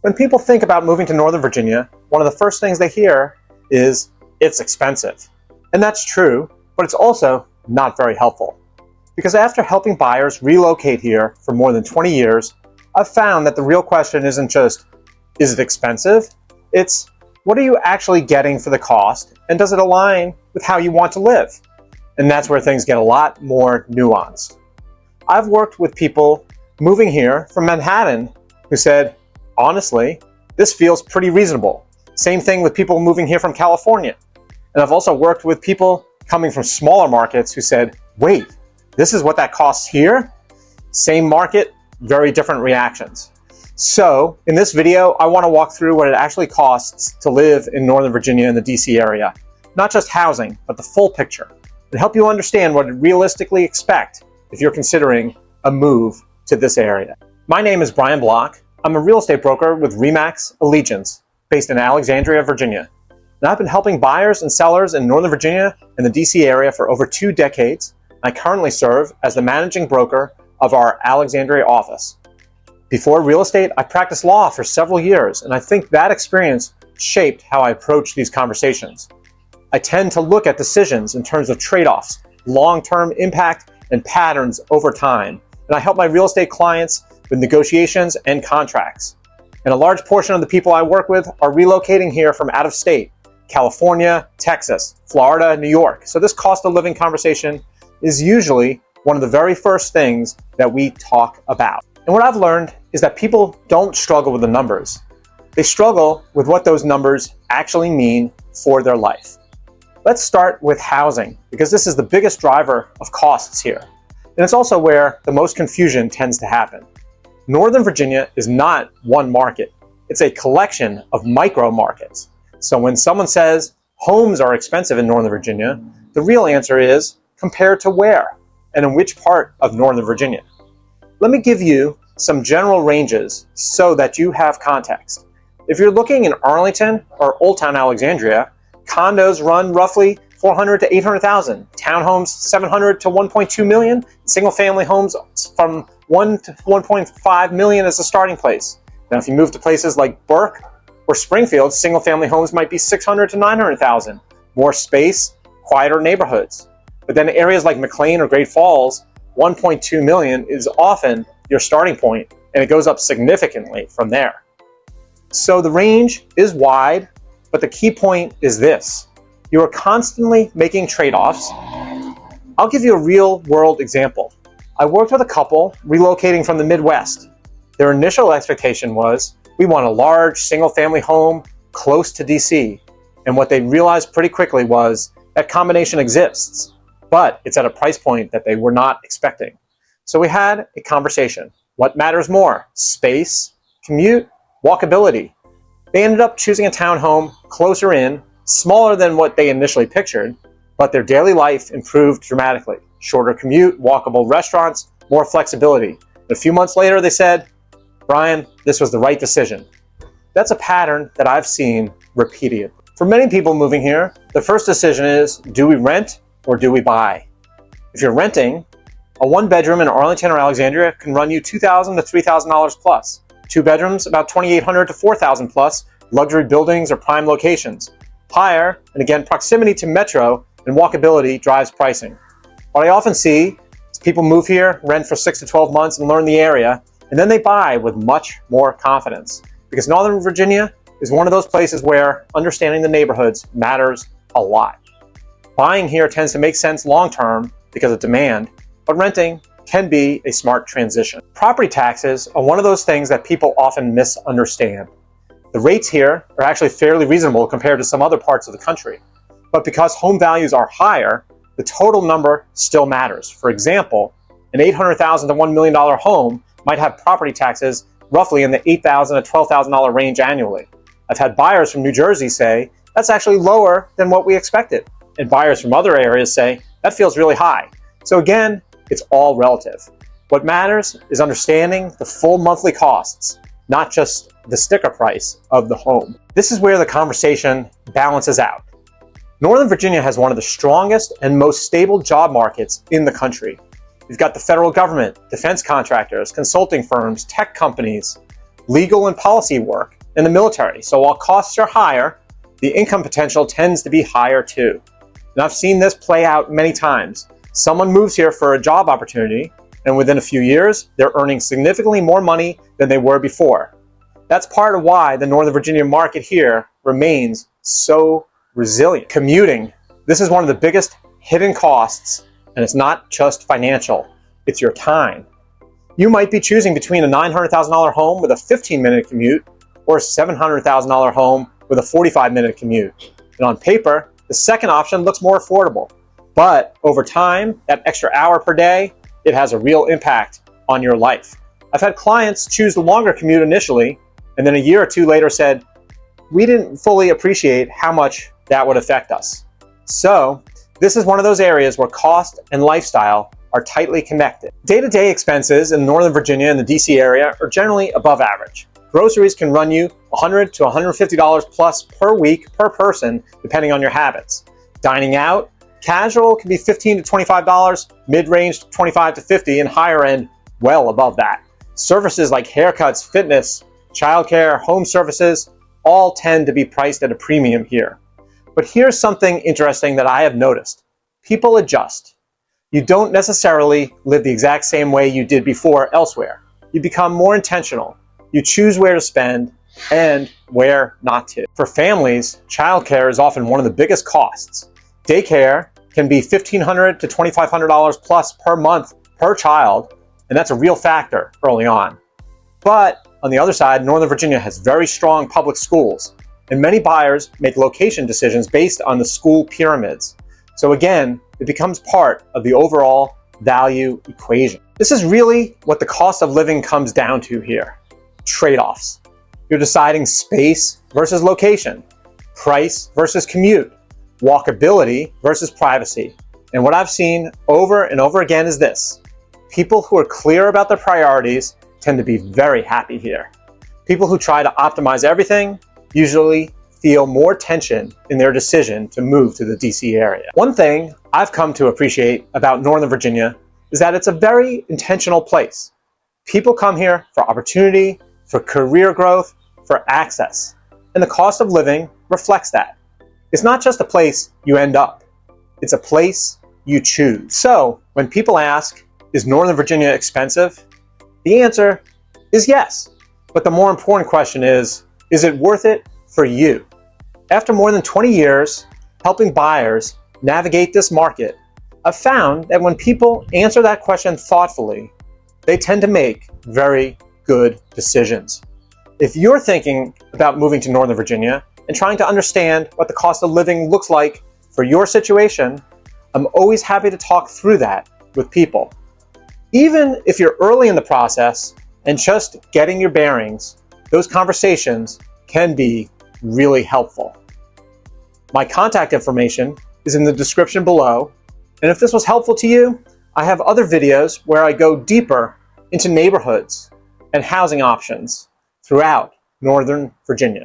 When people think about moving to Northern Virginia, one of the first things they hear is it's expensive. And that's true, but it's also not very helpful. Because after helping buyers relocate here for more than 20 years, I've found that the real question isn't just, is it expensive? It's, what are you actually getting for the cost, and does it align with how you want to live? And that's where things get a lot more nuanced. I've worked with people moving here from Manhattan who said, honestly, this feels pretty reasonable. Same thing with people moving here from California. And I've also worked with people coming from smaller markets who said, wait, this is what that costs here? Same market, very different reactions. So in this video, I want to walk through what it actually costs to live in Northern Virginia in the DC area. Not just housing, but the full picture, and help you understand what to realistically expect if you're considering a move to this area. My name is Brian Block. I'm a real estate broker with RE/MAX Allegiance, based in Alexandria, Virginia. And I've been helping buyers and sellers in Northern Virginia and the DC area for over 2 decades. I currently serve as the managing broker of our Alexandria office. Before real estate, I practiced law for several years, and I think that experience shaped how I approach these conversations. I tend to look at decisions in terms of trade-offs, long-term impact, and patterns over time. And I help my real estate clients with negotiations and contracts. And a large portion of the people I work with are relocating here from out of state, California, Texas, Florida, New York. So this cost of living conversation is usually one of the very first things that we talk about. And what I've learned is that people don't struggle with the numbers. They struggle with what those numbers actually mean for their life. Let's start with housing, because this is the biggest driver of costs here. And it's also where the most confusion tends to happen. Northern Virginia is not one market. It's a collection of micro markets. So when someone says homes are expensive in Northern Virginia, the real answer is compared to where and in which part of Northern Virginia. Let me give you some general ranges so that you have context. If you're looking in Arlington or Old Town Alexandria, condos run roughly $400,000 to $800,000, townhomes $700,000 to $1.2 million, single-family homes from $1 to $1.5 million as a starting place. Now, if you move to places like Burke or Springfield, single-family homes might be $600,000 to $900,000, more space, quieter neighborhoods. But then areas like McLean or Great Falls, $1.2 million is often your starting point, and it goes up significantly from there. So the range is wide, but the key point is this. You are constantly making trade-offs. I'll give you a real-world example. I worked with a couple relocating from the Midwest. Their initial expectation was, we want a large single-family home close to DC. And what they realized pretty quickly was that combination exists, but it's at a price point that they were not expecting. So we had a conversation. What matters more? Space, commute, walkability. They ended up choosing a townhome closer in, smaller than what they initially pictured, but their daily life improved dramatically. Shorter commute, walkable restaurants, more flexibility. A few months later, they said, Brian, this was the right decision. That's a pattern that I've seen repeated. For many people moving here, the first decision is, do we rent or do we buy? If you're renting, a 1-bedroom in Arlington or Alexandria can run you $2,000 to $3,000 plus. 2 bedrooms, about $2,800 to $4,000 plus. Luxury buildings or prime locations. Higher, and again, proximity to metro and walkability drives pricing. What I often see is people move here, rent for 6 to 12 months and learn the area, and then they buy with much more confidence. Because Northern Virginia is one of those places where understanding the neighborhoods matters a lot. Buying here tends to make sense long-term because of demand, but renting can be a smart transition. Property taxes are one of those things that people often misunderstand. The rates here are actually fairly reasonable compared to some other parts of the country. But because home values are higher, the total number still matters. For example, an $800,000 to $1 million home might have property taxes roughly in the $8,000 to $12,000 range annually. I've had buyers from New Jersey say, that's actually lower than what we expected. And buyers from other areas say, that feels really high. So again, it's all relative. What matters is understanding the full monthly costs, not just the sticker price of the home. This is where the conversation balances out. Northern Virginia has one of the strongest and most stable job markets in the country. You've got the federal government, defense contractors, consulting firms, tech companies, legal and policy work, and the military. So while costs are higher, the income potential tends to be higher too. And I've seen this play out many times. Someone moves here for a job opportunity, and within a few years, they're earning significantly more money than they were before. That's part of why the Northern Virginia market here remains so resilient. Commuting. This is one of the biggest hidden costs, and it's not just financial, it's your time. You might be choosing between a $900,000 home with a 15-minute commute or a $700,000 home with a 45-minute commute. And on paper, the second option looks more affordable. But over time, that extra hour per day, it has a real impact on your life. I've had clients choose the longer commute initially, and then a year or two later said, we didn't fully appreciate how much that would affect us. So this is one of those areas where cost and lifestyle are tightly connected. Day-to-day expenses in Northern Virginia and the DC area are generally above average. Groceries can run you $100 to $150 plus per week per person, depending on your habits. Dining out, casual can be $15 to $25, mid-range $25 to $50, and higher end well above that. Services like haircuts, fitness, childcare, home services, all tend to be priced at a premium here. But here's something interesting that I have noticed. People adjust. You don't necessarily live the exact same way you did before elsewhere. You become more intentional. You choose where to spend and where not to. For families, childcare is often one of the biggest costs. Daycare can be $1,500 to $2,500 plus per month per child, and that's a real factor early on. But on the other side, Northern Virginia has very strong public schools, and many buyers make location decisions based on the school pyramids. So again, it becomes part of the overall value equation. This is really what the cost of living comes down to here. Trade-offs. You're deciding space versus location, price versus commute, walkability versus privacy. And what I've seen over and over again is this. People who are clear about their priorities tend to be very happy here. People who try to optimize everything usually feel more tension in their decision to move to the DC area. One thing I've come to appreciate about Northern Virginia is that it's a very intentional place. People come here for opportunity, for career growth, for access. And the cost of living reflects that. It's not just a place you end up. It's a place you choose. So when people ask, is Northern Virginia expensive? The answer is yes. But the more important question is it worth it for you? After more than 20 years helping buyers navigate this market, I've found that when people answer that question thoughtfully, they tend to make very good decisions. If you're thinking about moving to Northern Virginia and trying to understand what the cost of living looks like for your situation, I'm always happy to talk through that with people. Even if you're early in the process and just getting your bearings, those conversations can be really helpful. My contact information is in the description below, and if this was helpful to you, I have other videos where I go deeper into neighborhoods and housing options throughout Northern Virginia.